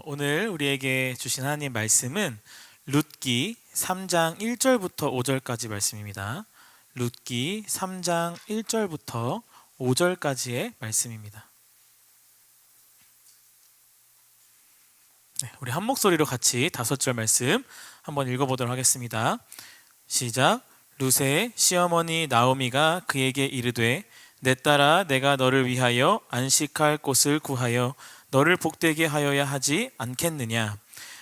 오늘 우리에게 주신 하나님 말씀은 룻기 3장 1절부터 5절까지 말씀입니다. 룻기 3장 1절부터 5절까지의 말씀입니다. 네, 우리 한 목소리로 같이 5절 말씀 한번 읽어보도록 하겠습니다. 시작. 룻의 시어머니 나오미가 그에게 이르되 내 딸아 내가 너를 위하여 안식할 곳을 구하여 너를 복되게 하여야 하지 않겠느냐.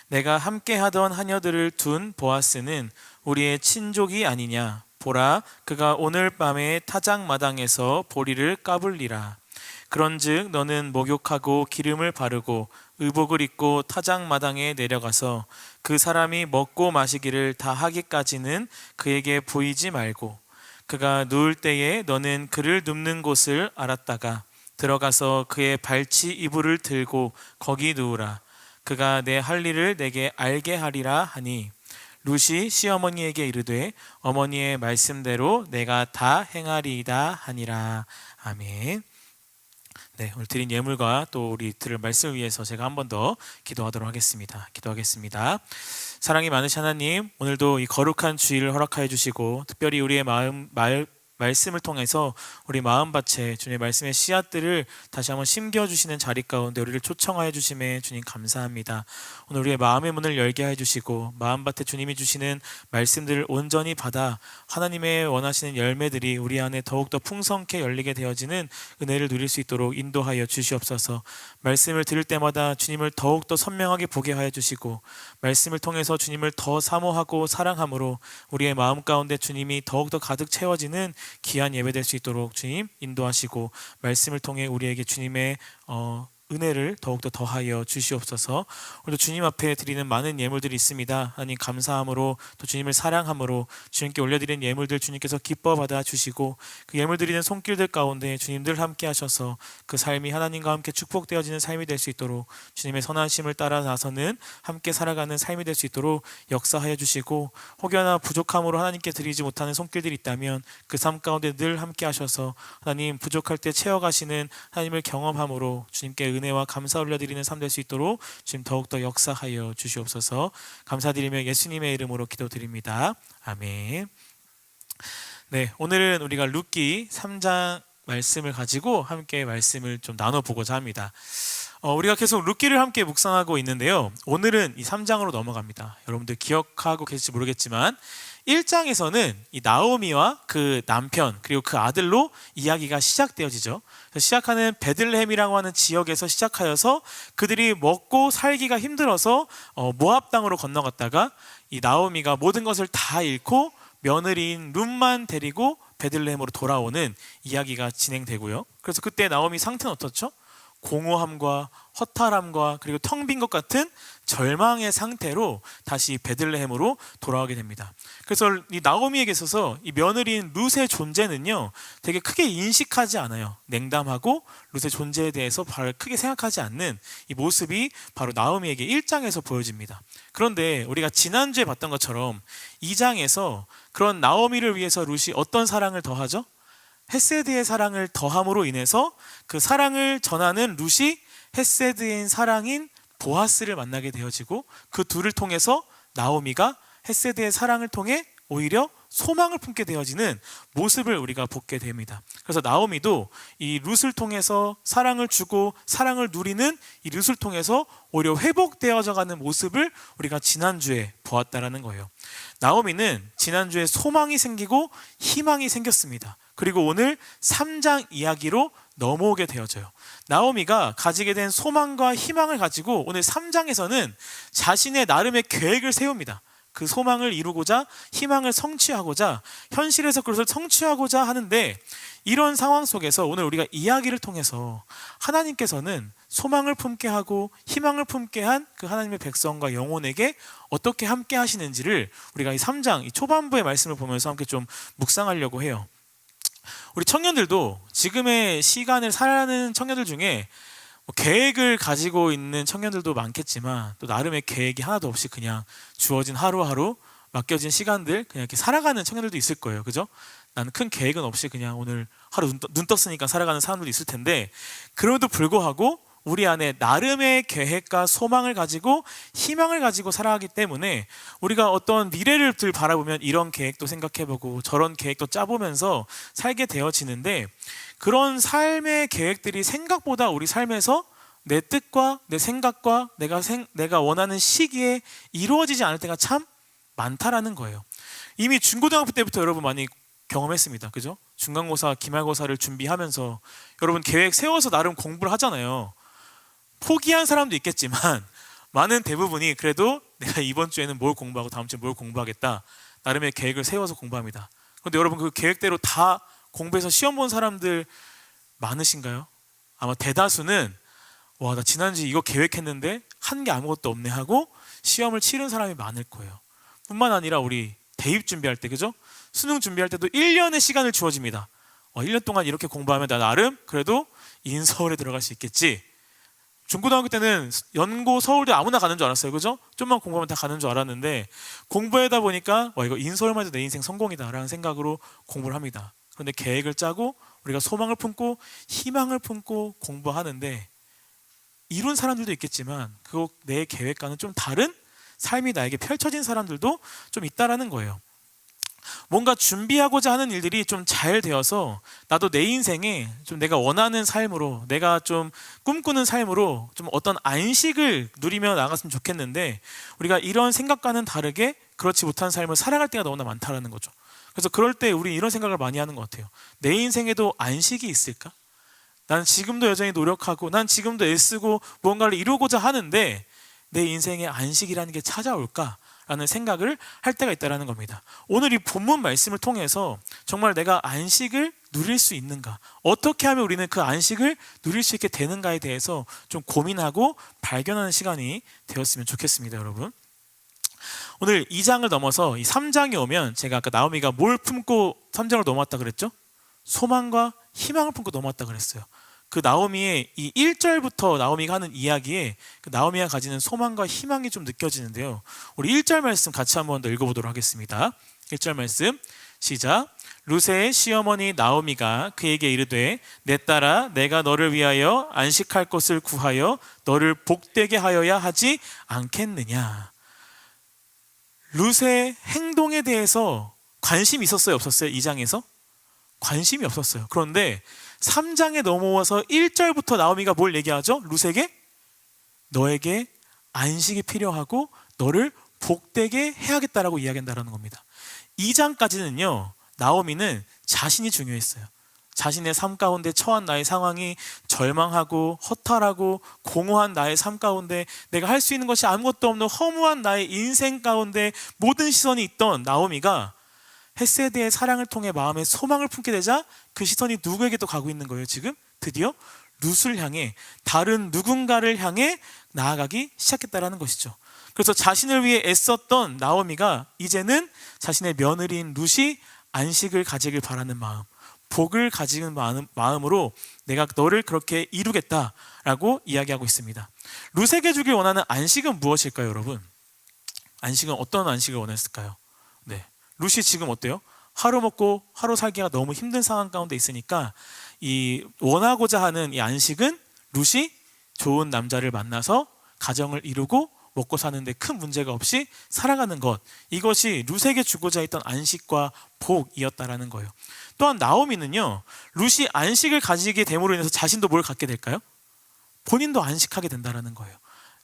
내가 함께 하던 하녀들을 둔 보아스는 우리의 친족이 아니냐. 보라 그가 오늘 밤에 타작마당에서 보리를 까불리라. 그런즉 너는 목욕하고 기름을 바르고 의복을 입고 타작마당에 내려가서 그 사람이 먹고 마시기를 다 하기까지는 그에게 보이지 말고 그가 누울 때에 너는 그를 눕는 곳을 알았다가 들어가서 그의 발치 이불을 들고 거기 누우라. 그가 내 할 일을 내게 알게 하리라 하니 룻이 시어머니에게 이르되 어머니의 말씀대로 내가 다 행하리이다 하니라. 아멘. 네, 오늘 드린 예물과 또 우리 들을 말씀을 위해서 제가 한 번 더 기도하도록 하겠습니다. 기도하겠습니다. 사랑이 많으신 하나님, 오늘도 이 거룩한 주일을 허락하여 주시고 특별히 우리의 말씀을 통해서 우리 마음밭에 주님의 말씀의 씨앗들을 다시 한번 심겨주시는 자리 가운데 우리를 초청하여 주심에 주님 감사합니다. 오늘 우리의 마음의 문을 열게 해주시고 마음밭에 주님이 주시는 말씀들을 온전히 받아 하나님의 원하시는 열매들이 우리 안에 더욱더 풍성케 열리게 되어지는 은혜를 누릴 수 있도록 인도하여 주시옵소서. 말씀을 들을 때마다 주님을 더욱더 선명하게 보게 하여 주시고 말씀을 통해서 주님을 더 사모하고 사랑함으로 우리의 마음 가운데 주님이 더욱더 가득 채워지는 귀한 예배될 수 있도록 주님 인도하시고 말씀을 통해 우리에게 주님의 은혜를 더욱더 더하여 주시옵소서. 오늘도 주님 앞에 드리는 많은 예물들이 있습니다. 하나님 감사함으로 또 주님을 사랑함으로 주님께 올려드리는 예물들 주님께서 기뻐 받아 주시고 그 예물 드리는 손길들 가운데 주님들 함께 하셔서 그 삶이 하나님과 함께 축복되어지는 삶이 될 수 있도록 주님의 선하심을 따라 나서는 함께 살아가는 삶이 될 수 있도록 역사하여 주시고 혹여나 부족함으로 하나님께 드리지 못하는 손길들이 있다면 그 삶 가운데 늘 함께 하셔서 하나님 부족할 때 채워가시는 하나님을 경험함으로 주님께 은혜와 감사 올려드리는 삶 될 수 있도록 지금 더욱더 역사하여 주시옵소서. 감사드리며 예수님의 이름으로 기도드립니다. 아멘. 네, 오늘은 우리가 룻기 3장 말씀을 가지고 함께 말씀을 좀 나눠보고자 합니다. 우리가 계속 룻기를 함께 묵상하고 있는데요, 오늘은 이 3장으로 넘어갑니다. 여러분들 기억하고 계실지 모르겠지만 1장에서는 이 나오미와 그 남편 그리고 그 아들로 이야기가 시작되어지죠. 시작하는 베들레헴이라고 하는 지역에서 시작하여서 그들이 먹고 살기가 힘들어서 모압 땅으로 건너갔다가 이 나오미가 모든 것을 다 잃고 며느리인 룻만 데리고 베들레헴으로 돌아오는 이야기가 진행되고요. 그래서 그때 나오미 상태는 어떻죠? 공허함과 허탈함과 그리고 텅 빈 것 같은 절망의 상태로 다시 베들레헴으로 돌아오게 됩니다. 그래서 이 나오미에게 있어서 이 며느리인 룻의 존재는요 되게 크게 인식하지 않아요. 냉담하고 룻의 존재에 대해서 바로 크게 생각하지 않는 이 모습이 바로 나오미에게 1장에서 보여집니다. 그런데 우리가 지난주에 봤던 것처럼 2장에서 그런 나오미를 위해서 룻이 어떤 사랑을 더하죠? 헤세드의 사랑을 더함으로 인해서 그 사랑을 전하는 룻이 헤세드인 사랑인 보아스를 만나게 되어지고 그 둘을 통해서 나오미가 헤세드의 사랑을 통해 오히려 소망을 품게 되어지는 모습을 우리가 보게 됩니다. 그래서 나오미도 이 룻을 통해서 사랑을 주고 사랑을 누리는 이 룻을 통해서 오히려 회복되어져 가는 모습을 우리가 지난주에 보았다라는 거예요. 나오미는 지난주에 소망이 생기고 희망이 생겼습니다. 그리고 오늘 3장 이야기로 넘어오게 되어져요. 나오미가 가지게 된 소망과 희망을 가지고 오늘 3장에서는 자신의 나름의 계획을 세웁니다. 그 소망을 이루고자 희망을 성취하고자 현실에서 그것을 성취하고자 하는데, 이런 상황 속에서 오늘 우리가 이야기를 통해서 하나님께서는 소망을 품게 하고 희망을 품게 한 그 하나님의 백성과 영혼에게 어떻게 함께 하시는지를 우리가 이 3장 이 초반부의 말씀을 보면서 함께 좀 묵상하려고 해요. 우리 청년들도 지금의 시간을 살아가는 청년들 중에 계획을 가지고 있는 청년들도 많겠지만 또 나름의 계획이 하나도 없이 그냥 주어진 하루하루 맡겨진 시간들 그냥 이렇게 살아가는 청년들도 있을 거예요. 그죠? 나는 큰 계획은 없이 그냥 오늘 하루 눈 떴으니까 살아가는 사람들도 있을 텐데, 그럼에도 불구하고 우리 안에 나름의 계획과 소망을 가지고 희망을 가지고 살아가기 때문에 우리가 어떤 미래를 바라보면 이런 계획도 생각해보고 저런 계획도 짜보면서 살게 되어지는데, 그런 삶의 계획들이 생각보다 우리 삶에서 내 뜻과 내 생각과 내가 원하는 시기에 이루어지지 않을 때가 참 많다라는 거예요. 이미 중고등학교 때부터 여러분 많이 경험했습니다. 그죠? 중간고사, 기말고사를 준비하면서 여러분 계획 세워서 나름 공부를 하잖아요. 포기한 사람도 있겠지만 많은 대부분이 그래도 내가 이번 주에는 뭘 공부하고 다음 주에 뭘 공부하겠다, 나름의 계획을 세워서 공부합니다. 그런데 여러분 그 계획대로 다 공부해서 시험 본 사람들 많으신가요? 아마 대다수는 와, 나 지난주에 이거 계획했는데 한 게 아무것도 없네 하고 시험을 치른 사람이 많을 거예요. 뿐만 아니라 우리 대입 준비할 때, 그죠? 수능 준비할 때도 1년의 시간을 주어집니다. 1년 동안 이렇게 공부하면 나 나름 그래도 인서울에 들어갈 수 있겠지. 중고등학교 때는 연고, 서울대 아무나 가는 줄 알았어요. 그죠? 좀만 공부하면 다 가는 줄 알았는데 공부하다 보니까 이거 인서울만 해도 내 인생 성공이다 라는 생각으로 공부를 합니다. 그런데 계획을 짜고 우리가 소망을 품고 희망을 품고 공부하는데 이룬 사람들도 있겠지만 그 내 계획과는 좀 다른 삶이 나에게 펼쳐진 사람들도 좀 있다라는 거예요. 뭔가 준비하고자 하는 일들이 좀 잘 되어서 나도 내 인생에 좀 내가 원하는 삶으로, 내가 좀 꿈꾸는 삶으로 좀 어떤 안식을 누리며 나갔으면 좋겠는데 우리가 이런 생각과는 다르게 그렇지 못한 삶을 살아갈 때가 너무나 많다라는 거죠. 그래서 그럴 때 우리 이런 생각을 많이 하는 것 같아요. 내 인생에도 안식이 있을까? 난 지금도 여전히 노력하고 난 지금도 애쓰고 무언가를 이루고자 하는데 내 인생에 안식이라는 게 찾아올까? 라는 생각을 할 때가 있다는 겁니다. 오늘 이 본문 말씀을 통해서 정말 내가 안식을 누릴 수 있는가, 어떻게 하면 우리는 그 안식을 누릴 수 있게 되는가에 대해서 좀 고민하고 발견하는 시간이 되었으면 좋겠습니다. 여러분, 오늘 2장을 넘어서 이 3장이 오면 제가 아까 나오미가 뭘 품고 3장을 넘어왔다 그랬죠? 소망과 희망을 품고 넘어왔다 그랬어요. 그 나오미의 이 1절부터 나오미가 하는 이야기에 그 나오미가 가지는 소망과 희망이 좀 느껴지는데요. 우리 1절 말씀 같이 한번 더 읽어보도록 하겠습니다. 1절 말씀 시작. 루세의 시어머니 나오미가 그에게 이르되 내 딸아 내가 너를 위하여 안식할 곳을 구하여 너를 복되게 하여야 하지 않겠느냐. 룻의 행동에 대해서 관심이 있었어요, 없었어요? 2장에서? 관심이 없었어요. 그런데 3장에 넘어와서 1절부터 나오미가 뭘 얘기하죠? 룻에게 너에게 안식이 필요하고 너를 복되게 해야겠다라고 이야기한다는 겁니다. 2장까지는요 나오미는 자신이 중요했어요. 자신의 삶 가운데 처한 나의 상황이 절망하고 허탈하고 공허한 나의 삶 가운데 내가 할 수 있는 것이 아무것도 없는 허무한 나의 인생 가운데 모든 시선이 있던 나오미가 헷세드의 사랑을 통해 마음에 소망을 품게 되자 그 시선이 누구에게 또 가고 있는 거예요? 지금 드디어 룻을 향해, 다른 누군가를 향해 나아가기 시작했다라는 것이죠. 그래서 자신을 위해 애썼던 나오미가 이제는 자신의 며느리인 룻이 안식을 가지길 바라는 마음, 복을 가지는 마음으로 내가 너를 그렇게 이루겠다라고 이야기하고 있습니다. 룻에게 주길 원하는 안식은 무엇일까요, 여러분? 안식은 어떤 안식을 원했을까요? 네, 룻이 지금 어때요? 하루 먹고 하루 살기가 너무 힘든 상황 가운데 있으니까 이 원하고자 하는 이 안식은 룻이 좋은 남자를 만나서 가정을 이루고 먹고 사는데 큰 문제가 없이 살아가는 것, 이것이 룻에게 주고자 했던 안식과 복이었다라는 거예요. 또한 나오미는요 룻이 안식을 가지게 됨으로 인해서 자신도 뭘 갖게 될까요? 본인도 안식하게 된다라는 거예요.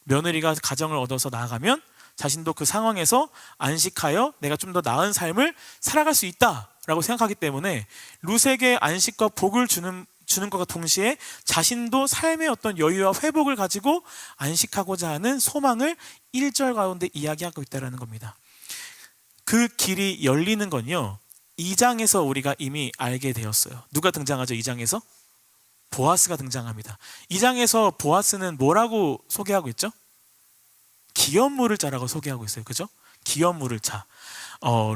며느리가 가정을 얻어서 나아가면 자신도 그 상황에서 안식하여 내가 좀 더 나은 삶을 살아갈 수 있다라고 생각하기 때문에 룻에게 안식과 복을 주는 것과 동시에 자신도 삶의 어떤 여유와 회복을 가지고 안식하고자 하는 소망을 1절 가운데 이야기하고 있다는 겁니다. 그 길이 열리는 건요 2장에서 우리가 이미 알게 되었어요. 누가 등장하죠? 2장에서? 보아스가 등장합니다. 2장에서 보아스는 뭐라고 소개하고 있죠? 기업 물을 자라고 소개하고 있어요. 그죠? 기업 물을 자.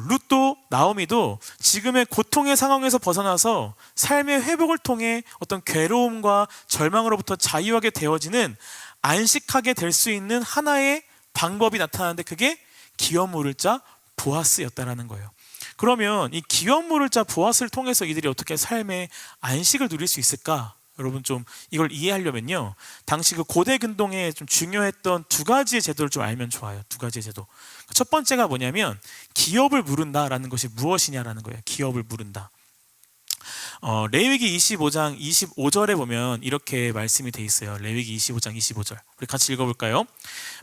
룻도 나오미도 지금의 고통의 상황에서 벗어나서 삶의 회복을 통해 어떤 괴로움과 절망으로부터 자유하게 되어지는 안식하게 될 수 있는 하나의 방법이 나타나는데 그게 기업 물을 자 보아스였다라는 거예요. 그러면 이 기업 물을 자 보아스를 통해서 이들이 어떻게 삶의 안식을 누릴 수 있을까? 여러분 좀 이걸 이해하려면요, 당시 그 고대 근동에 좀 중요했던 두 가지의 제도를 좀 알면 좋아요. 두 가지의 제도. 첫 번째가 뭐냐면 기업을 물은다라는 것이 무엇이냐라는 거예요. 기업을 물은다. 레위기 25장 25절에 보면 이렇게 말씀이 돼 있어요. 레위기 25장 25절. 우리 같이 읽어볼까요?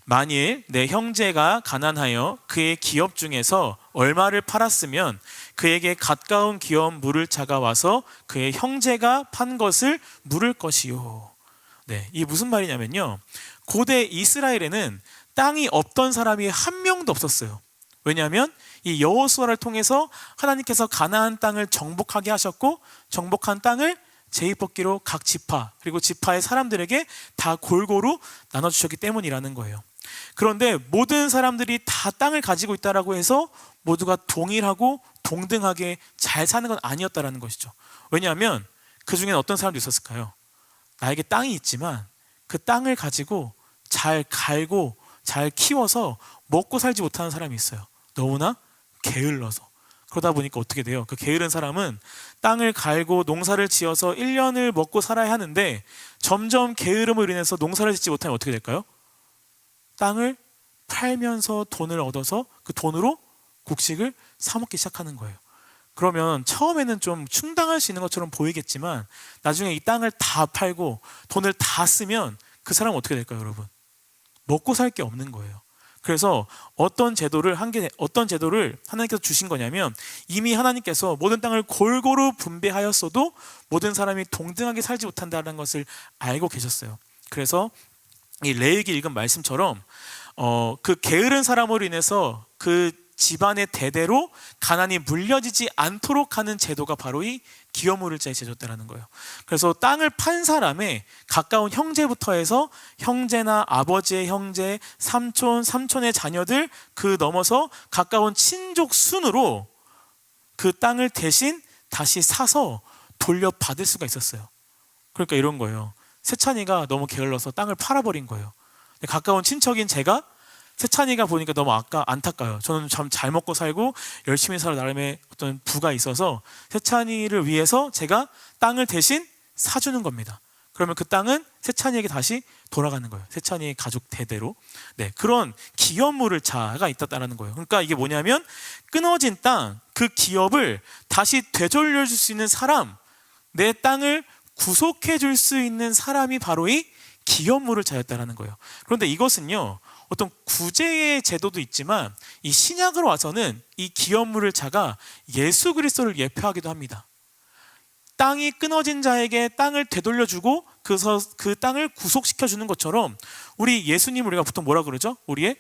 만일 내 형제가 가난하여 그의 기업 중에서 얼마를 팔았으면 그에게 가까운 기업 물을 자가 와서 그의 형제가 판 것을 물을 것이요. 네, 이게 무슨 말이냐면요, 고대 이스라엘에는 땅이 없던 사람이 한 명도 없었어요. 왜냐하면 이 여호수아를 통해서 하나님께서 가나안 땅을 정복하게 하셨고, 정복한 땅을 제위뽑기로 각 지파 그리고 지파의 사람들에게 다 골고루 나눠주셨기 때문이라는 거예요. 그런데 모든 사람들이 다 땅을 가지고 있다라고 해서 모두가 동일하고 동등하게 잘 사는 건 아니었다라는 것이죠. 왜냐하면 그 중에는 어떤 사람도 있었을까요? 나에게 땅이 있지만 그 땅을 가지고 잘 갈고 잘 키워서 먹고 살지 못하는 사람이 있어요. 너무나 게을러서. 그러다 보니까 어떻게 돼요? 그 게으른 사람은 땅을 갈고 농사를 지어서 1년을 먹고 살아야 하는데 점점 게으름으로 인해서 농사를 짓지 못하면 어떻게 될까요? 땅을 팔면서 돈을 얻어서 그 돈으로 곡식을 사 먹기 시작하는 거예요. 그러면 처음에는 좀 충당할 수 있는 것처럼 보이겠지만 나중에 이 땅을 다 팔고 돈을 다 쓰면 그 사람은 어떻게 될까요, 여러분? 먹고 살 게 없는 거예요. 그래서 어떤 제도를 하나님께서 주신 거냐면, 이미 하나님께서 모든 땅을 골고루 분배하였어도 모든 사람이 동등하게 살지 못한다는 것을 알고 계셨어요. 그래서 이 레위기 읽은 말씀처럼 그 게으른 사람으로 인해서 그 집안의 대대로 가난이 물려지지 않도록 하는 제도가 바로 이 기업 물을 자의 제도다라는 거예요. 그래서 땅을 판 사람의 가까운 형제부터 해서 형제나 아버지의 형제, 삼촌, 삼촌의 자녀들, 그 넘어서 가까운 친족 순으로 그 땅을 대신 다시 사서 돌려받을 수가 있었어요. 그러니까 이런 거예요. 세찬이가 너무 게을러서 땅을 팔아버린 거예요. 가까운 친척인 제가 세찬이가 보니까 너무 안타까워요. 저는 참 잘 먹고 살고 열심히 살 나름의 어떤 부가 있어서 세찬이를 위해서 제가 땅을 대신 사주는 겁니다. 그러면 그 땅은 세찬이에게 다시 돌아가는 거예요. 세찬이의 가족 대대로. 네, 그런 기업물을 자가 있다라는 거예요. 그러니까 이게 뭐냐면 끊어진 땅, 그 기업을 다시 되돌려줄 수 있는 사람, 내 땅을 구속해 줄 수 있는 사람이 바로 이 기업물을 자였다라는 거예요. 그런데 이것은요, 어떤 구제의 제도도 있지만 이 신약으로 와서는 이 기업물을 자가 예수 그리스도를 예표하기도 합니다. 땅이 끊어진 자에게 땅을 되돌려주고 그 땅을 구속시켜주는 것처럼 우리 예수님 우리가 보통 뭐라 그러죠? 우리의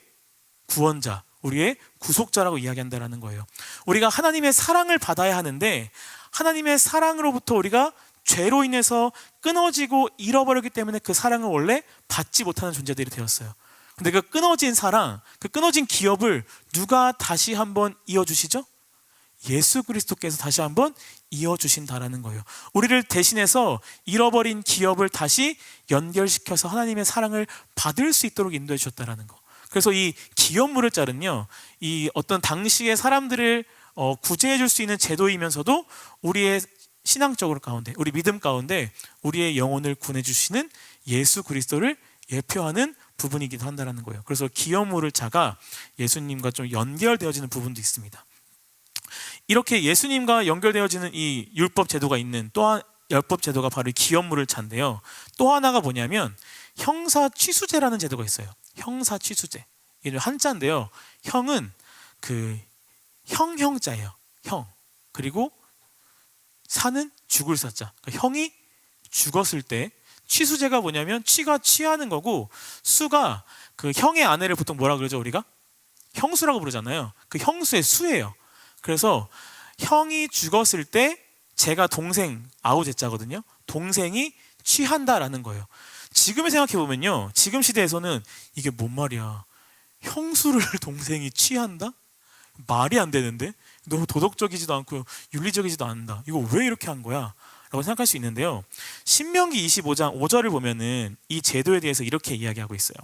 구원자, 우리의 구속자라고 이야기한다는 거예요. 우리가 하나님의 사랑을 받아야 하는데 하나님의 사랑으로부터 우리가 죄로 인해서 끊어지고 잃어버렸기 때문에 그 사랑을 원래 받지 못하는 존재들이 되었어요. 근데 그 끊어진 사랑, 그 끊어진 기업을 누가 다시 한번 이어주시죠? 예수 그리스도께서 다시 한번 이어주신다라는 거예요. 우리를 대신해서 잃어버린 기업을 다시 연결시켜서 하나님의 사랑을 받을 수 있도록 인도해 주셨다라는 거. 그래서 이 기업물을 자는요, 이 어떤 당시의 사람들을 구제해 줄 수 있는 제도이면서도 우리의 신앙적으로 가운데, 우리 믿음 가운데 우리의 영혼을 구원해 주시는 예수 그리스도를 예표하는 부분이기도 한다는 거예요. 그래서 기업물을 자가 예수님과 좀 연결되어지는 부분도 있습니다. 이렇게 예수님과 연결되어지는 이 율법 제도가 있는 또한 율법 제도가 바로 기업물을 자인데요. 또 하나가 뭐냐면 형사 취수제라는 제도가 있어요. 형사 취수제. 이게 한자인데요. 형은 그 형자예요. 형. 그리고 사는 죽을 사자. 그러니까 형이 죽었을 때, 취수제가 뭐냐면 취가 취하는 거고, 수가 그 형의 아내를 보통 뭐라 그러죠, 우리가? 형수라고 부르잖아요. 그 형수의 수예요. 그래서 형이 죽었을 때 제가 동생, 아우제자거든요. 동생이 취한다라는 거예요. 지금에 생각해 보면요, 지금 시대에서는 이게 뭔 말이야, 형수를 동생이 취한다? 말이 안 되는데, 너무 도덕적이지도 않고 윤리적이지도 않는다. 이거 왜 이렇게 한 거야? 라고 생각할 수 있는데요, 신명기 25장 5절을 보면은 이 제도에 대해서 이렇게 이야기하고 있어요.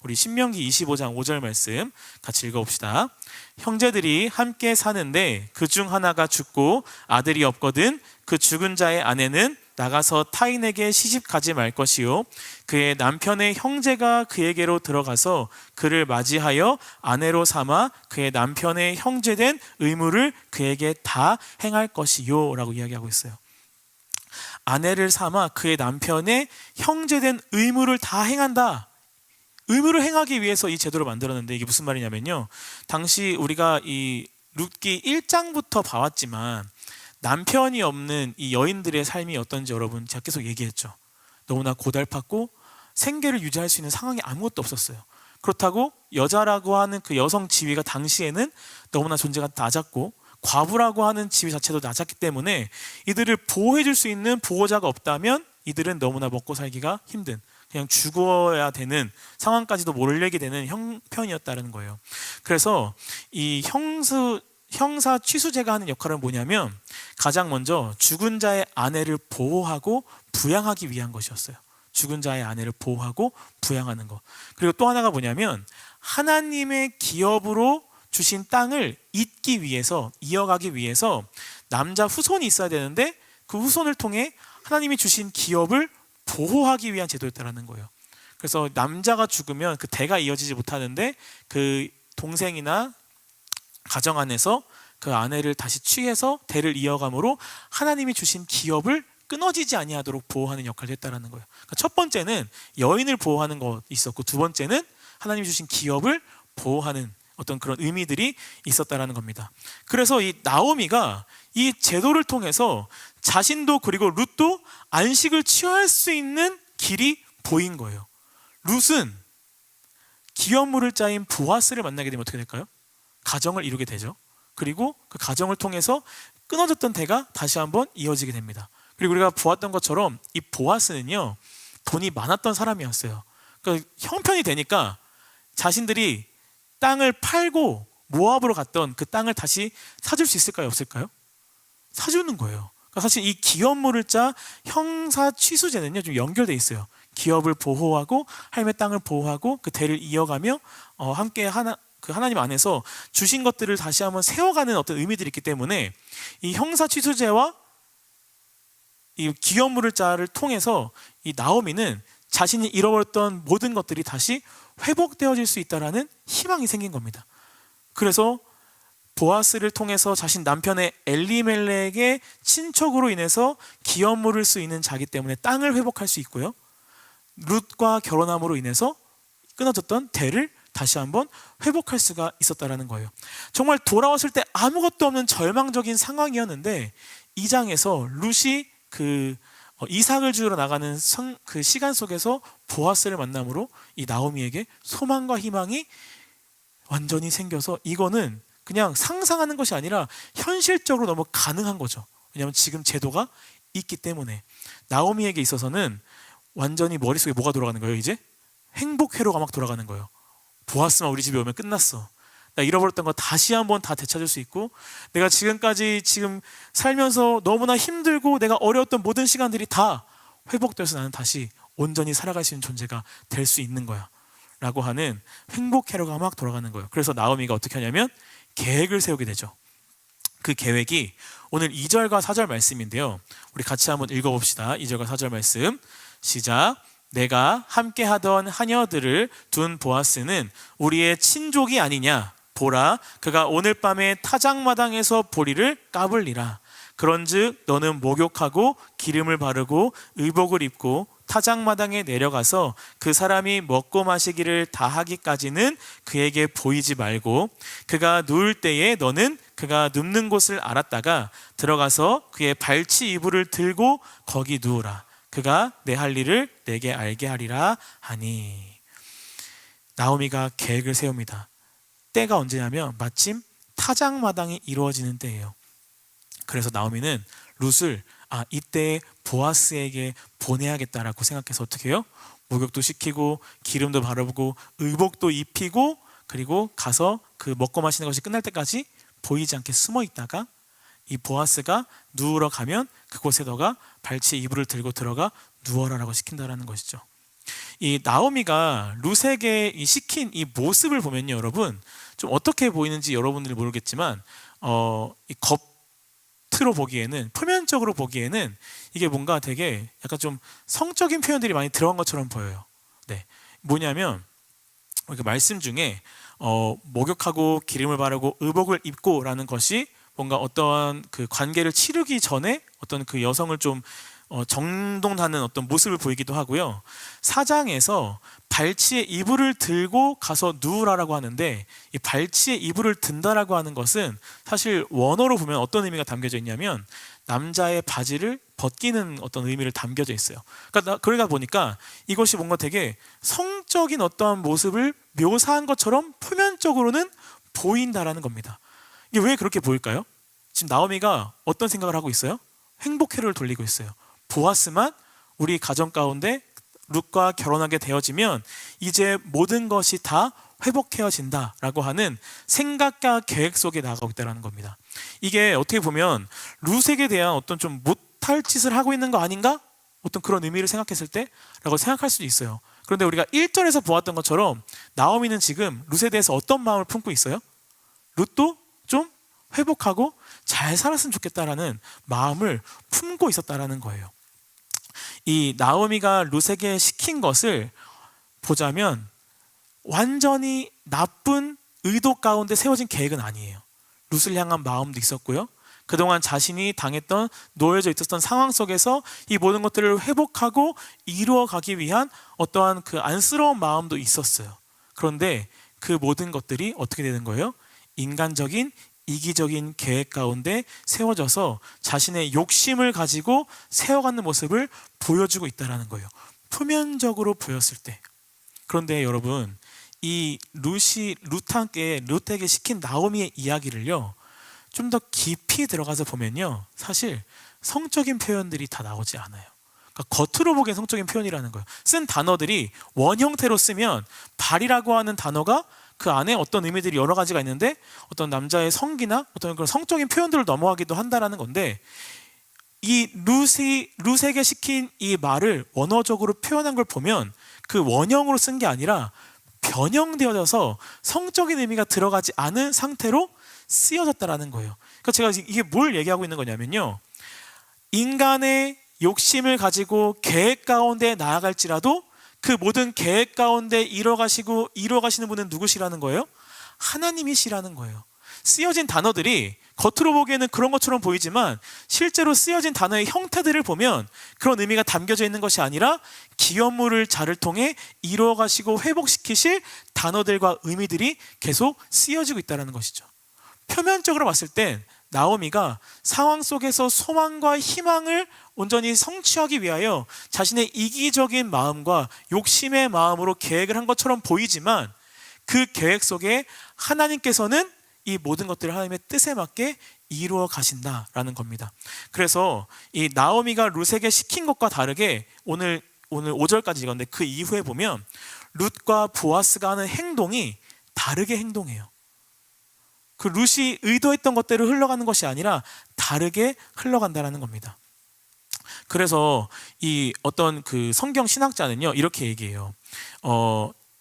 우리 신명기 25장 5절 말씀 같이 읽어봅시다. 형제들이 함께 사는데 그 중 하나가 죽고 아들이 없거든 그 죽은 자의 아내는 나가서 타인에게 시집가지 말 것이요 그의 남편의 형제가 그에게로 들어가서 그를 맞이하여 아내로 삼아 그의 남편의 형제된 의무를 그에게 다 행할 것이요 라고 이야기하고 있어요. 아내를 삼아 그의 남편의 형제된 의무를 다 행한다. 의무를 행하기 위해서 이 제도를 만들었는데 이게 무슨 말이냐면요, 당시 우리가 이 룻기 1장부터 봐왔지만 남편이 없는 이 여인들의 삶이 어떤지 여러분 제가 계속 얘기했죠. 너무나 고달팠고 생계를 유지할 수 있는 상황이 아무것도 없었어요. 그렇다고 여자라고 하는 그 여성 지위가 당시에는 너무나 존재가 낮았고 과부라고 하는 지위 자체도 낮았기 때문에 이들을 보호해 줄 수 있는 보호자가 없다면 이들은 너무나 먹고 살기가 힘든, 그냥 죽어야 되는 상황까지도 몰리게 되는 형편이었다는 거예요. 그래서 이 형사 취수제가 하는 역할은 뭐냐면 가장 먼저 죽은 자의 아내를 보호하고 부양하기 위한 것이었어요. 죽은 자의 아내를 보호하고 부양하는 것. 그리고 또 하나가 뭐냐면 하나님의 기업으로 주신 땅을 잇기 위해서, 이어가기 위해서 남자 후손이 있어야 되는데 그 후손을 통해 하나님이 주신 기업을 보호하기 위한 제도였다는 거예요. 그래서 남자가 죽으면 그 대가 이어지지 못하는데 그 동생이나 가정 안에서 그 아내를 다시 취해서 대를 이어감으로 하나님이 주신 기업을 끊어지지 아니하도록 보호하는 역할을 했다는 거예요. 그러니까 첫 번째는 여인을 보호하는 것 있었고, 두 번째는 하나님이 주신 기업을 보호하는 어떤 그런 의미들이 있었다는 겁니다. 그래서 이 나오미가 이 제도를 통해서 자신도 그리고 룻도 안식을 취할 수 있는 길이 보인 거예요. 룻은 기업물을 짜인 보아스를 만나게 되면 어떻게 될까요? 가정을 이루게 되죠. 그리고 그 가정을 통해서 끊어졌던 대가 다시 한번 이어지게 됩니다. 그리고 우리가 보았던 것처럼 이 보아스는요, 돈이 많았던 사람이었어요. 그러니까 형편이 되니까 자신들이 땅을 팔고 모압으로 갔던 그 땅을 다시 사줄 수 있을까요? 없을까요? 사주는 거예요. 그러니까 사실 이 기업물을 짜 형사 취수제는요 좀 연결돼 있어요. 기업을 보호하고 하나님의 땅을 보호하고 그 대를 이어가며 함께 하나님 안에서 주신 것들을 다시 한번 세워가는 어떤 의미들이 있기 때문에 이 형사 취수제와 이 기업물을 짜를 통해서 이 나오미는 자신이 잃어버렸던 모든 것들이 다시 회복되어질 수 있다라는 희망이 생긴 겁니다. 그래서 보아스를 통해서 자신 남편의 엘리멜렉의 친척으로 인해서 기업물을 쓰이는 자기 때문에 땅을 회복할 수 있고요, 룻과 결혼함으로 인해서 끊어졌던 대를 다시 한번 회복할 수가 있었다는 거예요. 정말 돌아왔을 때 아무것도 없는 절망적인 상황이었는데 이 장에서 룻이 이삭을 주러 나가는 그 시간 속에서 보아스를 만남으로 이 나오미에게 소망과 희망이 완전히 생겨서 이거는 그냥 상상하는 것이 아니라 현실적으로 너무 가능한 거죠. 왜냐하면 지금 제도가 있기 때문에. 나오미에게 있어서는 완전히 머릿속에 뭐가 돌아가는 거예요? 이제 행복 회로가 막 돌아가는 거예요. 보아스만 우리 집에 오면 끝났어. 나 잃어버렸던 거 다시 한번 다 되찾을 수 있고, 내가 지금까지 살면서 너무나 힘들고 내가 어려웠던 모든 시간들이 다 회복돼서 나는 다시 온전히 살아갈 수 있는 존재가 될 수 있는 거야 라고 하는 행복 회로가 막 돌아가는 거예요. 그래서 나오미가 어떻게 하냐면 계획을 세우게 되죠. 그 계획이 오늘 2절과 4절 말씀인데요, 우리 같이 한번 읽어봅시다. 2절과 4절 말씀 시작. 내가 함께 하던 하녀들을 둔 보아스는 우리의 친족이 아니냐. 보라, 그가 오늘 밤에 타작마당에서 보리를 까불리라. 그런즉 너는 목욕하고 기름을 바르고 의복을 입고 타작마당에 내려가서 그 사람이 먹고 마시기를 다 하기까지는 그에게 보이지 말고, 그가 누울 때에 너는 그가 눕는 곳을 알았다가 들어가서 그의 발치 이불을 들고 거기 누우라. 그가 내 할 일을 내게 알게 하리라 하니. 나오미가 계획을 세웁니다. 때가 언제냐면 마침 타작마당이 이루어지는 때예요. 그래서 나오미는 룻을 이때에 보아스에게 보내야겠다라고 생각해서 어떻게 해요? 목욕도 시키고 기름도 바르고 의복도 입히고, 그리고 가서 그 먹고 마시는 것이 끝날 때까지 보이지 않게 숨어 있다가 이 보아스가 누우러 가면 그곳에 너가 발치 이불을 들고 들어가 누워라라고 시킨다라는 것이죠. 이 나오미가 룻에게 시킨 이 모습을 보면요, 여러분 좀 어떻게 보이는지 여러분들이 모르겠지만 겉으로 보기에는, 표면적으로 보기에는 이게 뭔가 되게 약간 좀 성적인 표현들이 많이 들어간 것처럼 보여요. 네, 뭐냐면 이렇게 말씀 중에 목욕하고 기름을 바르고 의복을 입고라는 것이 뭔가 어떤 그 관계를 치르기 전에 어떤 그 여성을 좀 정돈하는 어떤 모습을 보이기도 하고요. 4장에서 발치에 이불을 들고 가서 누우라라고 하는데, 이 발치에 이불을 든다라고 하는 것은 사실 원어로 보면 어떤 의미가 담겨져 있냐면 남자의 바지를 벗기는 어떤 의미를 담겨져 있어요. 그러다 보니까 이것이 뭔가 되게 성적인 어떠한 모습을 묘사한 것처럼 표면적으로는 보인다라는 겁니다. 이게 왜 그렇게 보일까요? 지금 나오미가 어떤 생각을 하고 있어요? 행복회를 돌리고 있어요. 보아스만 우리 가정 가운데 룻과 결혼하게 되어지면 이제 모든 것이 다 회복해진다라고 하는 생각과 계획 속에 나가고 있다는 겁니다. 이게 어떻게 보면 룻에게 대한 어떤 좀 못할 짓을 하고 있는 거 아닌가? 어떤 그런 의미를 생각했을 때라고 생각할 수도 있어요. 그런데 우리가 1절에서 보았던 것처럼 나오미는 지금 룻에 대해서 어떤 마음을 품고 있어요? 룻도 좀 회복하고 잘 살았으면 좋겠다라는 마음을 품고 있었다라는 거예요. 이 나오미가 룻에게 시킨 것을 보자면 완전히 나쁜 의도 가운데 세워진 계획은 아니에요. 룻을 향한 마음도 있었고요. 그동안 자신이 당했던, 놓여져 있었던 상황 속에서 이 모든 것들을 회복하고 이루어가기 위한 어떠한 그 안쓰러운 마음도 있었어요. 그런데 그 모든 것들이 어떻게 되는 거예요? 인간적인 이기적인 계획 가운데 세워져서 자신의 욕심을 가지고 세워가는 모습을 보여주고 있다는 거예요. 표면적으로 보였을 때. 그런데 여러분, 이 룻에게 시킨 나오미의 이야기를요, 좀 더 깊이 들어가서 보면요, 사실 성적인 표현들이 다 나오지 않아요. 그러니까 겉으로 보기엔 성적인 표현이라는 거예요. 쓴 단어들이 원 형태로 쓰면 발이라고 하는 단어가 그 안에 어떤 의미들이 여러 가지가 있는데 어떤 남자의 성기나 어떤 그런 성적인 표현들을 넘어가기도 한다라는 건데, 이 룻에게 시킨 이 말을 원어적으로 표현한 걸 보면 그 원형으로 쓴 게 아니라 변형되어져서 성적인 의미가 들어가지 않은 상태로 쓰여졌다라는 거예요. 그러니까 제가 이게 뭘 얘기하고 있는 거냐면요, 인간의 욕심을 가지고 계획 가운데 나아갈지라도 그 모든 계획 가운데 이뤄가시는 분은 누구시라는 거예요? 하나님이시라는 거예요. 쓰여진 단어들이 겉으로 보기에는 그런 것처럼 보이지만 실제로 쓰여진 단어의 형태들을 보면 그런 의미가 담겨져 있는 것이 아니라 기업물을 자를 통해 이루어가시고 회복시키실 단어들과 의미들이 계속 쓰여지고 있다는 것이죠. 표면적으로 봤을 땐 나오미가 상황 속에서 소망과 희망을 온전히 성취하기 위하여 자신의 이기적인 마음과 욕심의 마음으로 계획을 한 것처럼 보이지만 그 계획 속에 하나님께서는 이 모든 것들을 하나님의 뜻에 맞게 이루어 가신다라는 겁니다. 그래서 이 나오미가 룻에게 시킨 것과 다르게 오늘 5절까지 읽었는데 그 이후에 보면 룻과 보아스가 하는 행동이 다르게 행동해요. 그 룻이 의도했던 것대로 흘러가는 것이 아니라 다르게 흘러간다라는 겁니다. 그래서 이 어떤 그 성경 신학자는요, 이렇게 얘기해요.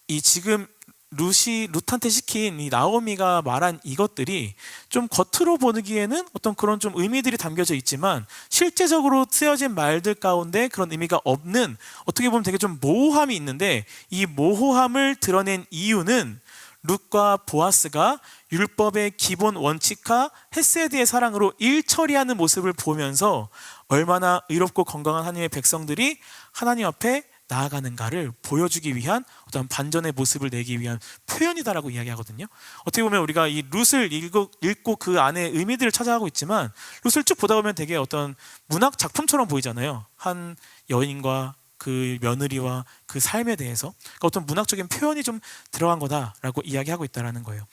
이 지금 룻한테 시킨 이 나오미가 말한 이것들이 좀 겉으로 보기에는 어떤 그런 좀 의미들이 담겨져 있지만 실제적으로 쓰여진 말들 가운데 그런 의미가 없는, 어떻게 보면 되게 좀 모호함이 있는데, 이 모호함을 드러낸 이유는 룻과 보아스가 율법의 기본 원칙과 헤세드의 사랑으로 일 처리하는 모습을 보면서 얼마나 의롭고 건강한 하나님의 백성들이 하나님 앞에 나아가는가를 보여주기 위한 어떤 반전의 모습을 내기 위한 표현이다라고 이야기하거든요. 어떻게 보면 우리가 이 룻을 읽고 그 안에 의미들을 찾아가고 있지만 룻을 쭉 보다 보면 되게 어떤 문학 작품처럼 보이잖아요. 한 여인과 그 며느리와 그 삶에 대해서, 그러니까 어떤 문학적인 표현이 좀 들어간 거다라고 이야기하고 있다는 거예요.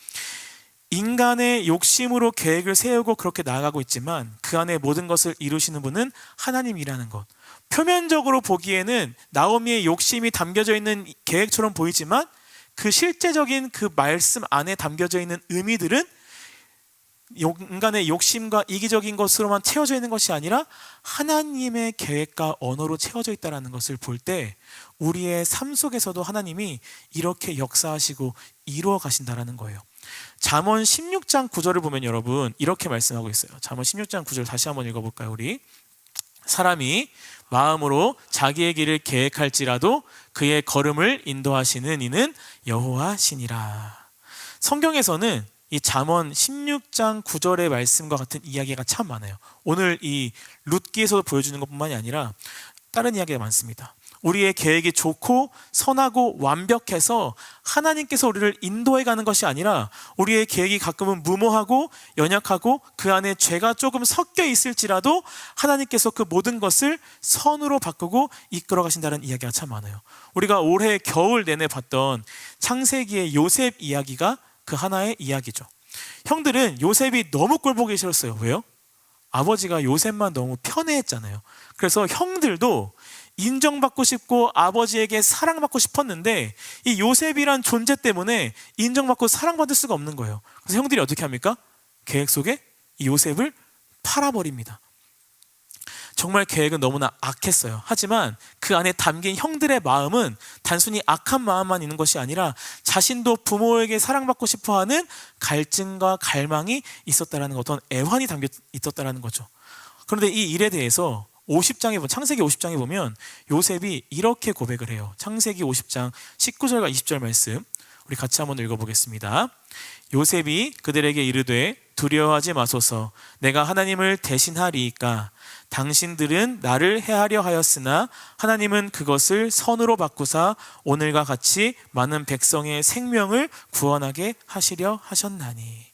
인간의 욕심으로 계획을 세우고 그렇게 나아가고 있지만 그 안에 모든 것을 이루시는 분은 하나님이라는 것. 표면적으로 보기에는 나오미의 욕심이 담겨져 있는 계획처럼 보이지만 그 실제적인 그 말씀 안에 담겨져 있는 의미들은 인간의 욕심과 이기적인 것으로만 채워져 있는 것이 아니라 하나님의 계획과 언어로 채워져 있다는 것을 볼 때 우리의 삶 속에서도 하나님이 이렇게 역사하시고 이루어 가신다는 거예요. 잠언 16장 9절을 보면 여러분 이렇게 말씀하고 있어요. 잠언 16장 9절 다시 한번 읽어볼까요? 우리 사람이 마음으로 자기의 길을 계획할지라도 그의 걸음을 인도하시는 이는 여호와시니라. 성경에서는 이 잠언 16장 9절의 말씀과 같은 이야기가 참 많아요. 오늘 이 룻기에서 보여주는 것뿐만이 아니라 다른 이야기가 많습니다. 우리의 계획이 좋고 선하고 완벽해서 하나님께서 우리를 인도해 가는 것이 아니라 우리의 계획이 가끔은 무모하고 연약하고 그 안에 죄가 조금 섞여 있을지라도 하나님께서 그 모든 것을 선으로 바꾸고 이끌어 가신다는 이야기가 참 많아요. 우리가 올해 겨울 내내 봤던 창세기의 요셉 이야기가 그 하나의 이야기죠. 형들은 요셉이 너무 꼴보기 싫었어요. 왜요? 아버지가 요셉만 너무 편애했잖아요. 그래서 형들도 인정받고 싶고 아버지에게 사랑받고 싶었는데 이 요셉이란 존재 때문에 인정받고 사랑받을 수가 없는 거예요. 그래서 형들이 어떻게 합니까? 계획 속에 이 요셉을 팔아버립니다. 정말 계획은 너무나 악했어요. 하지만 그 안에 담긴 형들의 마음은 단순히 악한 마음만 있는 것이 아니라 자신도 부모에게 사랑받고 싶어하는 갈증과 갈망이 있었다라는 것, 어떤 애환이 담겨 있었다라는 거죠. 그런데 이 일에 대해서 창세기 50장에 보면 요셉이 이렇게 고백을 해요. 창세기 50장 19절과 20절 말씀 우리 같이 한번 읽어보겠습니다. 요셉이 그들에게 이르되 두려워하지 마소서, 내가 하나님을 대신하리이까. 당신들은 나를 해하려 하였으나 하나님은 그것을 선으로 바꾸사 오늘과 같이 많은 백성의 생명을 구원하게 하시려 하셨나니.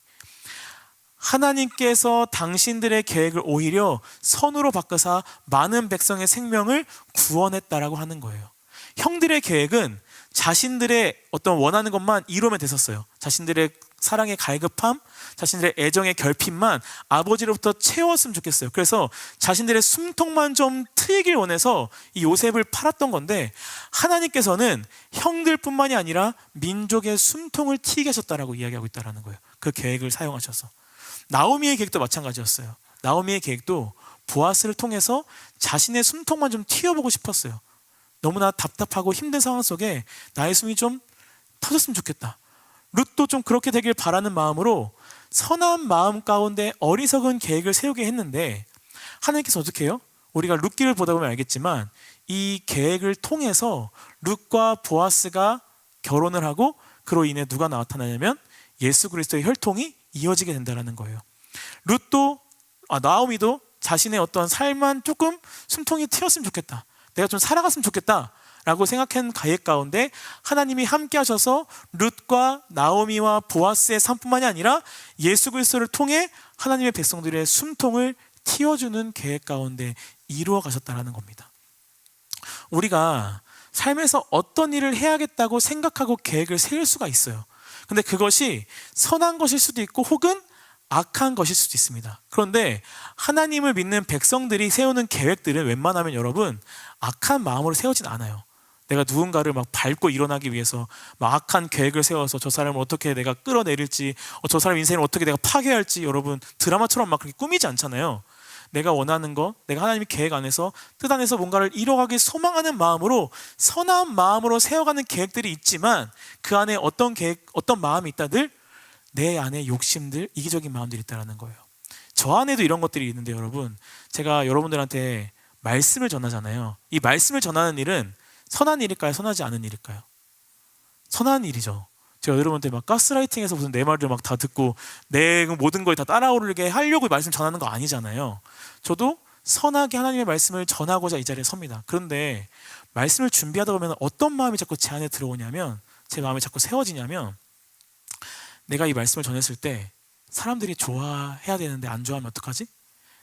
하나님께서 당신들의 계획을 오히려 선으로 바꾸사 많은 백성의 생명을 구원했다라고 하는 거예요. 형들의 계획은 자신들의 어떤 원하는 것만 이루면 됐었어요. 자신들의 사랑의 갈급함, 자신들의 애정의 결핍만 아버지로부터 채웠으면 좋겠어요. 그래서 자신들의 숨통만 좀 트이길 원해서 이 요셉을 팔았던 건데, 하나님께서는 형들뿐만이 아니라 민족의 숨통을 트이게 하셨다라고 이야기하고 있다는 거예요. 그 계획을 사용하셔서. 나오미의 계획도 마찬가지였어요. 나오미의 계획도 보아스를 통해서 자신의 숨통만 좀 튀어보고 싶었어요. 너무나 답답하고 힘든 상황 속에 나의 숨이 좀 터졌으면 좋겠다. 룻도 좀 그렇게 되길 바라는 마음으로 선한 마음 가운데 어리석은 계획을 세우게 했는데, 하나님께서 어떻게 해요? 우리가 룻기를 보다 보면 알겠지만 이 계획을 통해서 룻과 보아스가 결혼을 하고 그로 인해 누가 나타나냐면 예수 그리스도의 혈통이 이어지게 된다는 거예요. 나오미도 자신의 어떤 삶만 조금 숨통이 트였으면 좋겠다, 내가 좀 살아갔으면 좋겠다 라고 생각한 계획 가운데 하나님이 함께 하셔서 룻과 나오미와 보아스의 삶뿐만이 아니라 예수 그리스도를 통해 하나님의 백성들의 숨통을 틔워주는 계획 가운데 이루어 가셨다는 겁니다. 우리가 삶에서 어떤 일을 해야겠다고 생각하고 계획을 세울 수가 있어요. 근데 그것이 선한 것일 수도 있고 혹은 악한 것일 수도 있습니다. 그런데 하나님을 믿는 백성들이 세우는 계획들은 웬만하면 여러분 악한 마음으로 세우진 않아요. 내가 누군가를 막 밟고 일어나기 위해서 막 악한 계획을 세워서 저 사람을 어떻게 내가 끌어내릴지, 저 사람 인생을 어떻게 내가 파괴할지, 여러분 드라마처럼 막 그렇게 꾸미지 않잖아요. 내가 원하는 거, 내가 하나님의 계획 안에서 뜻 안에서 뭔가를 이뤄가길 소망하는 마음으로, 선한 마음으로 세워가는 계획들이 있지만 그 안에 어떤 계획, 어떤 마음이 있다들 내 안에 욕심들, 이기적인 마음들이 있다는 거예요. 저 안에도 이런 것들이 있는데 여러분, 제가 여러분들한테 말씀을 전하잖아요. 이 말씀을 전하는 일은 선한 일일까요? 선하지 않은 일일까요? 선한 일이죠. 제가 여러분한테 막 가스라이팅해서 무슨 내 말을 막 다 듣고 내 모든 걸 다 따라오르게 하려고 말씀 전하는 거 아니잖아요. 저도 선하게 하나님의 말씀을 전하고자 이 자리에 섭니다. 그런데 말씀을 준비하다 보면 어떤 마음이 자꾸 제 안에 들어오냐면, 제 마음이 자꾸 세워지냐면, 내가 이 말씀을 전했을 때 사람들이 좋아해야 되는데 안 좋아하면 어떡하지?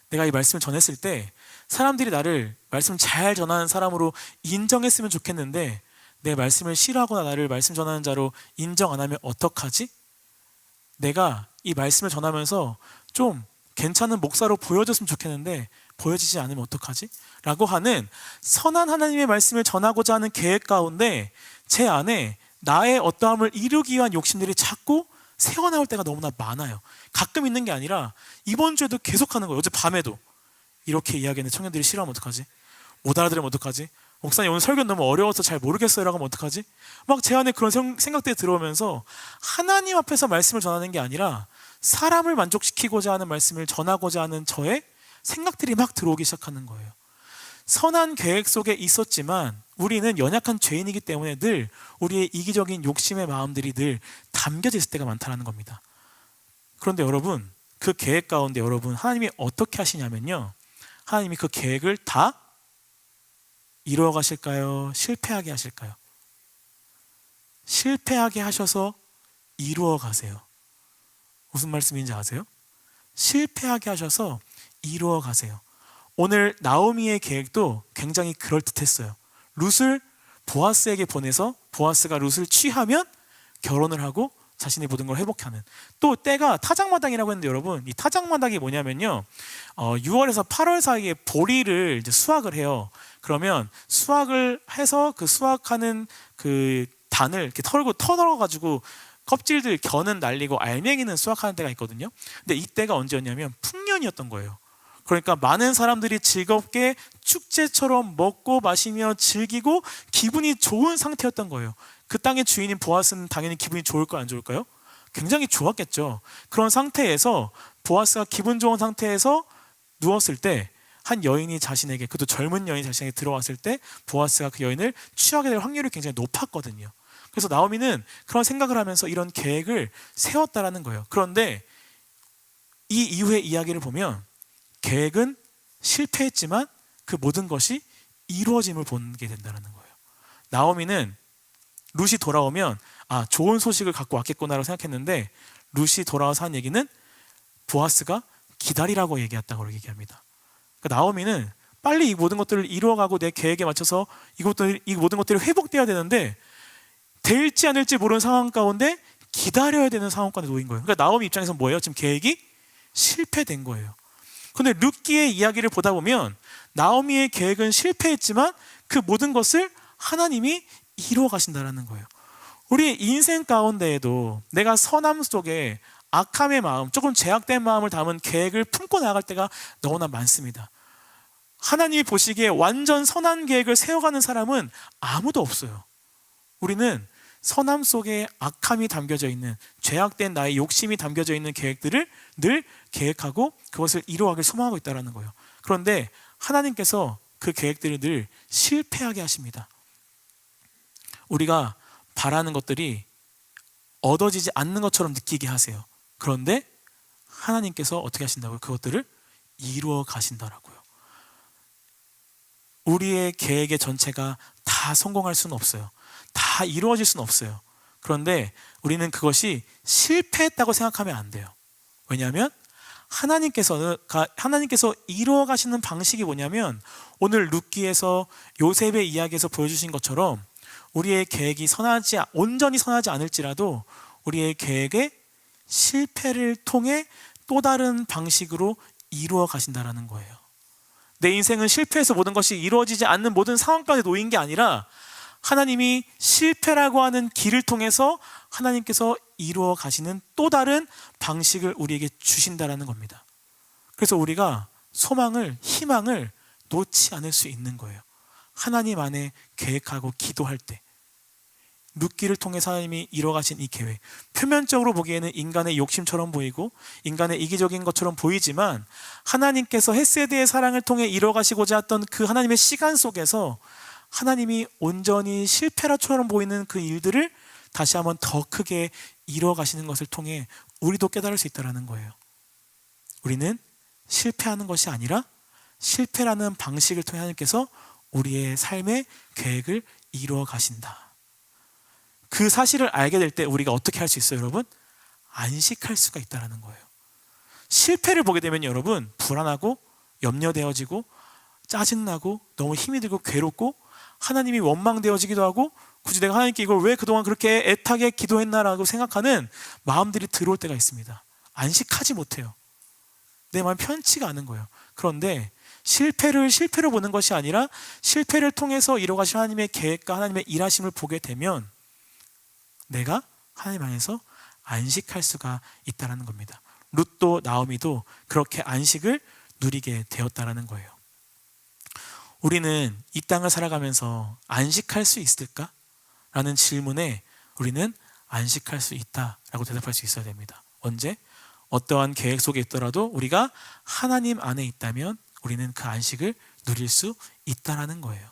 내가 이 말씀을 전했을 때 사람들이 나를 말씀 잘 전하는 사람으로 인정했으면 좋겠는데 내 말씀을 싫어하거나 나를 말씀 전하는 자로 인정 안 하면 어떡하지? 내가 이 말씀을 전하면서 좀 괜찮은 목사로 보여줬으면 좋겠는데 보여지지 않으면 어떡하지? 라고 하는 선한 하나님의 말씀을 전하고자 하는 계획 가운데 제 안에 나의 어떠함을 이루기 위한 욕심들이 자꾸 새어나올 때가 너무나 많아요. 가끔 있는 게 아니라 이번 주에도 계속 하는 거예요. 어제 밤에도 이렇게 이야기했는데 청년들이 싫어하면 어떡하지? 못 알아들으면 어떡하지? 목사님 오늘 설교 너무 어려워서 잘 모르겠어요 라고 하면 어떡하지? 막 제 안에 그런 생각들이 들어오면서 하나님 앞에서 말씀을 전하는 게 아니라 사람을 만족시키고자 하는 말씀을 전하고자 하는 저의 생각들이 막 들어오기 시작하는 거예요. 선한 계획 속에 있었지만 우리는 연약한 죄인이기 때문에 늘 우리의 이기적인 욕심의 마음들이 늘 담겨져 있을 때가 많다는 겁니다. 그런데 여러분, 그 계획 가운데 여러분 하나님이 어떻게 하시냐면요, 하나님이 그 계획을 다 이루어 가실까요? 실패하게 하실까요? 실패하게 하셔서 이루어 가세요. 무슨 말씀인지 아세요? 실패하게 하셔서 이루어 가세요. 오늘 나오미의 계획도 굉장히 그럴듯했어요. 룻을 보아스에게 보내서 보아스가 룻을 취하면 결혼을 하고 자신의 모든 걸 회복하는, 또 때가 타작마당이라고 했는데 여러분, 이 타작마당이 뭐냐면요, 6월에서 8월 사이에 보리를 이제 수확을 해요. 그러면 수확을 해서 그 수확하는 그 단을 이렇게 털어가지고 껍질들 겨는 날리고 알맹이는 수확하는 때가 있거든요. 근데 이때가 언제였냐면 풍년이었던 거예요. 그러니까 많은 사람들이 즐겁게 축제처럼 먹고 마시며 즐기고 기분이 좋은 상태였던 거예요. 그 땅의 주인인 보아스는 당연히 기분이 좋을까요, 안 좋을까요? 굉장히 좋았겠죠. 그런 상태에서 보아스가 기분 좋은 상태에서 누웠을 때 한 여인이 자신에게, 그것도 젊은 여인이 자신에게 들어왔을 때 보아스가 그 여인을 취하게 될 확률이 굉장히 높았거든요. 그래서 나오미는 그런 생각을 하면서 이런 계획을 세웠다라는 거예요. 그런데 이 이후의 이야기를 보면 계획은 실패했지만 그 모든 것이 이루어짐을 보게 된다는 거예요. 나오미는 룻이 돌아오면 좋은 소식을 갖고 왔겠구나라고 생각했는데, 룻이 돌아와서 한 얘기는 보아스가 기다리라고 얘기했다고 얘기합니다. 그러니까 나오미는 빨리 이 모든 것들을 이루어가고 내 계획에 맞춰서 이 모든 것들이 회복돼야 되는데 될지 안 될지 모르는 상황 가운데 기다려야 되는 상황 가운데 놓인 거예요. 그러니까 나오미 입장에서는 뭐예요? 지금 계획이 실패된 거예요. 그런데 룻기의 이야기를 보다 보면 나오미의 계획은 실패했지만 그 모든 것을 하나님이 이루어 가신다는 거예요. 우리 인생 가운데에도 내가 선함 속에 악함의 마음, 조금 제약된 마음을 담은 계획을 품고 나아갈 때가 너무나 많습니다. 하나님이 보시기에 완전 선한 계획을 세워가는 사람은 아무도 없어요. 우리는 선함 속에 악함이 담겨져 있는, 죄악된 나의 욕심이 담겨져 있는 계획들을 늘 계획하고 그것을 이루어가길 소망하고 있다는 거예요. 그런데 하나님께서 그 계획들을 늘 실패하게 하십니다. 우리가 바라는 것들이 얻어지지 않는 것처럼 느끼게 하세요. 그런데 하나님께서 어떻게 하신다고요? 그것들을 이루어 가신다라고요. 우리의 계획의 전체가 다 성공할 수는 없어요. 다 이루어질 수는 없어요. 그런데 우리는 그것이 실패했다고 생각하면 안 돼요. 왜냐하면 하나님께서 이루어 가시는 방식이 뭐냐면, 오늘 룻기에서 요셉의 이야기에서 보여주신 것처럼 우리의 계획이 온전히 선하지 않을지라도 우리의 계획의 실패를 통해 또 다른 방식으로 이루어 가신다는 거예요. 내 인생은 실패해서 모든 것이 이루어지지 않는 모든 상황 가운데 놓인 게 아니라 하나님이 실패라고 하는 길을 통해서 하나님께서 이루어 가시는 또 다른 방식을 우리에게 주신다는 겁니다. 그래서 우리가 소망을, 희망을 놓지 않을 수 있는 거예요. 하나님 안에 계획하고 기도할 때 룻기를 통해서 하나님이 이뤄가신 이 계획, 표면적으로 보기에는 인간의 욕심처럼 보이고 인간의 이기적인 것처럼 보이지만 하나님께서 헤세드의 사랑을 통해 이뤄가시고자 했던 그 하나님의 시간 속에서 하나님이 온전히 실패라처럼 보이는 그 일들을 다시 한번 더 크게 이뤄가시는 것을 통해 우리도 깨달을 수 있다는 거예요. 우리는 실패하는 것이 아니라 실패라는 방식을 통해 하나님께서 우리의 삶의 계획을 이루어 가신다. 그 사실을 알게 될 때 우리가 어떻게 할 수 있어요, 여러분? 안식할 수가 있다는 거예요. 실패를 보게 되면 여러분 불안하고 염려되어지고 짜증나고 너무 힘이 들고 괴롭고 하나님이 원망되어지기도 하고, 굳이 내가 하나님께 이걸 왜 그동안 그렇게 애타게 기도했나라고 생각하는 마음들이 들어올 때가 있습니다. 안식하지 못해요. 내 마음이 편치가 않은 거예요. 그런데 실패를 실패로 보는 것이 아니라 실패를 통해서 이루어가신 하나님의 계획과 하나님의 일하심을 보게 되면 내가 하나님 안에서 안식할 수가 있다는 겁니다. 룻도 나오미도 그렇게 안식을 누리게 되었다는 거예요. 우리는 이 땅을 살아가면서 안식할 수 있을까? 라는 질문에 우리는 안식할 수 있다라고 대답할 수 있어야 됩니다. 언제? 어떠한 계획 속에 있더라도 우리가 하나님 안에 있다면 우리는 그 안식을 누릴 수 있다라는 거예요.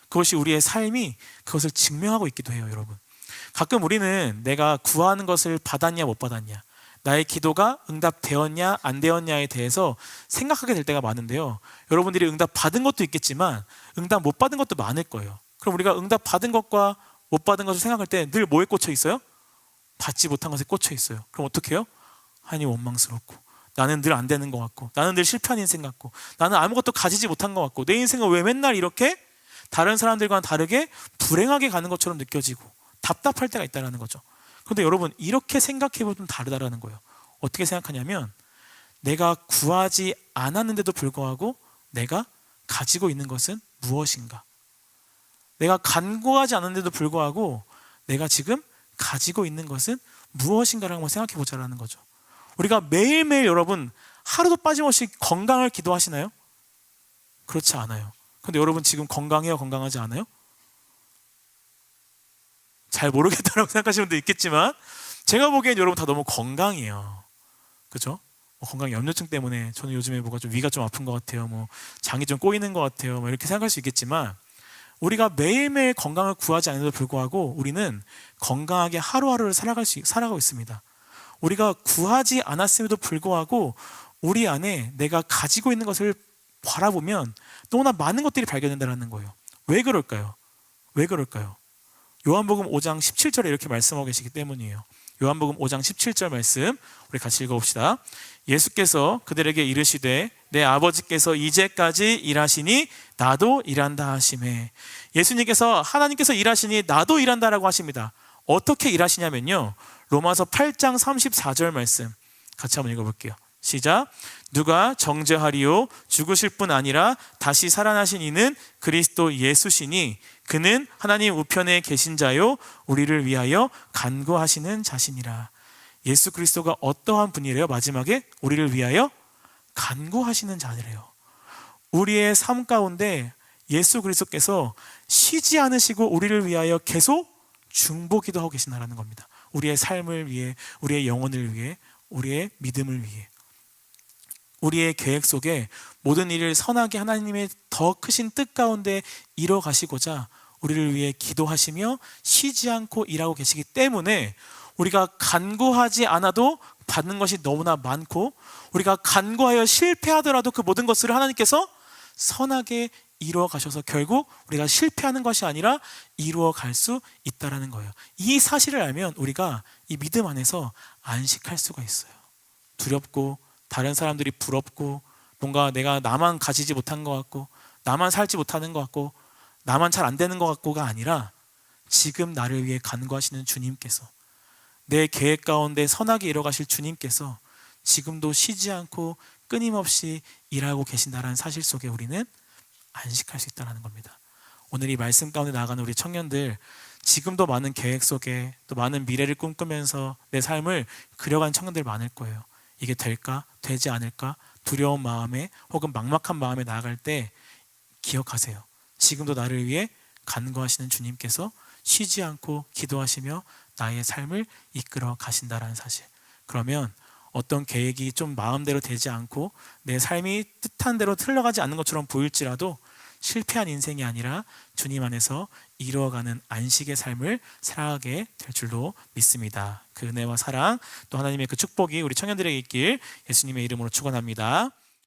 그것이 우리의 삶이 그것을 증명하고 있기도 해요, 여러분. 가끔 우리는 내가 구하는 것을 받았냐 못 받았냐, 나의 기도가 응답되었냐 안 되었냐에 대해서 생각하게 될 때가 많은데요, 여러분들이 응답 받은 것도 있겠지만 응답 못 받은 것도 많을 거예요. 그럼 우리가 응답 받은 것과 못 받은 것을 생각할 때 늘 뭐에 꽂혀 있어요? 받지 못한 것에 꽂혀 있어요. 그럼 어떻게 해요? 하나님 원망스럽고, 나는 늘 안 되는 것 같고, 나는 늘 실패한 인생 같고, 나는 아무것도 가지지 못한 것 같고, 내 인생은 왜 맨날 이렇게 다른 사람들과는 다르게 불행하게 가는 것처럼 느껴지고 답답할 때가 있다는 거죠. 그런데 여러분, 이렇게 생각해보면 좀 다르다라는 거예요. 어떻게 생각하냐면, 내가 구하지 않았는데도 불구하고 내가 가지고 있는 것은 무엇인가? 내가 간구하지 않았는데도 불구하고 내가 지금 가지고 있는 것은 무엇인가를 한번 생각해 보자라는 거죠. 우리가 매일매일 여러분 하루도 빠짐없이 건강을 기도하시나요? 그렇지 않아요. 근데 여러분 지금 건강해요? 건강하지 않아요? 잘 모르겠다라고 생각하시는 분도 있겠지만 제가 보기엔 여러분 다 너무 건강해요. 그죠? 건강 염려증 때문에 저는 요즘에 뭐가 좀 위가 좀 아픈 것 같아요. 뭐 장이 좀 꼬이는 것 같아요. 뭐 이렇게 생각할 수 있겠지만 우리가 매일매일 건강을 구하지 않아도 불구하고 우리는 건강하게 하루하루를 살아가고 있습니다. 우리가 구하지 않았음에도 불구하고 우리 안에 내가 가지고 있는 것을 바라보면 너무나 많은 것들이 발견된다는 거예요. 왜 그럴까요? 왜 그럴까요? 요한복음 5장 17절에 이렇게 말씀하고 계시기 때문이에요. 요한복음 5장 17절 말씀 우리 같이 읽어봅시다. 예수께서 그들에게 이르시되 내 아버지께서 이제까지 일하시니 나도 일한다 하시매. 예수님께서, 하나님께서 일하시니 나도 일한다라고 하십니다. 어떻게 일하시냐면요, 로마서 8장 34절 말씀 같이 한번 읽어볼게요. 시작. 누가 정죄하리요? 죽으실 뿐 아니라 다시 살아나신 이는 그리스도 예수시니 그는 하나님 우편에 계신 자요 우리를 위하여 간구하시는 자시니라. 예수 그리스도가 어떠한 분이래요? 마지막에 우리를 위하여 간구하시는 자들이래요. 우리의 삶 가운데 예수 그리스도께서 쉬지 않으시고 우리를 위하여 계속 중보기도 하고 계시다는 겁니다. 우리의 삶을 위해, 우리의 영혼을 위해, 우리의 믿음을 위해, 우리의 계획 속에 모든 일을 선하게 하나님의 더 크신 뜻 가운데 이뤄 가시고자 우리를 위해 기도하시며 쉬지 않고 일하고 계시기 때문에 우리가 간구하지 않아도 받는 것이 너무나 많고, 우리가 간구하여 실패하더라도 그 모든 것을 하나님께서 선하게 이루어 가셔서 결국 우리가 실패하는 것이 아니라 이루어 갈 수 있다는 거예요. 이 사실을 알면 우리가 이 믿음 안에서 안식할 수가 있어요. 두렵고 다른 사람들이 부럽고 뭔가 내가 나만 가지지 못한 것 같고 나만 살지 못하는 것 같고 나만 잘 안 되는 것 같고가 아니라 지금 나를 위해 간구하시는 주님께서, 내 계획 가운데 선하게 이뤄가실 주님께서 지금도 쉬지 않고 끊임없이 일하고 계신다는 사실 속에 우리는 안식할 수 있다는 겁니다. 오늘 이 말씀 가운데 나아가는 우리 청년들, 지금도 많은 계획 속에 또 많은 미래를 꿈꾸면서 내 삶을 그려간 청년들 많을 거예요. 이게 될까? 되지 않을까? 두려운 마음에 혹은 막막한 마음에 나아갈 때 기억하세요. 지금도 나를 위해 간구하시는 주님께서 쉬지 않고 기도하시며 나의 삶을 이끌어 가신다는 사실. 그러면 어떤 계획이 좀 마음대로 되지 않고 내 삶이 뜻한 대로 흘러가지 않는 것처럼 보일지라도 실패한 인생이 아니라 주님 안에서 이루어가는 안식의 삶을 살아가게 될 줄로 믿습니다. 그 은혜와 사랑 또 하나님의 그 축복이 우리 청년들에게 있길 예수님의 이름으로 축원합니다.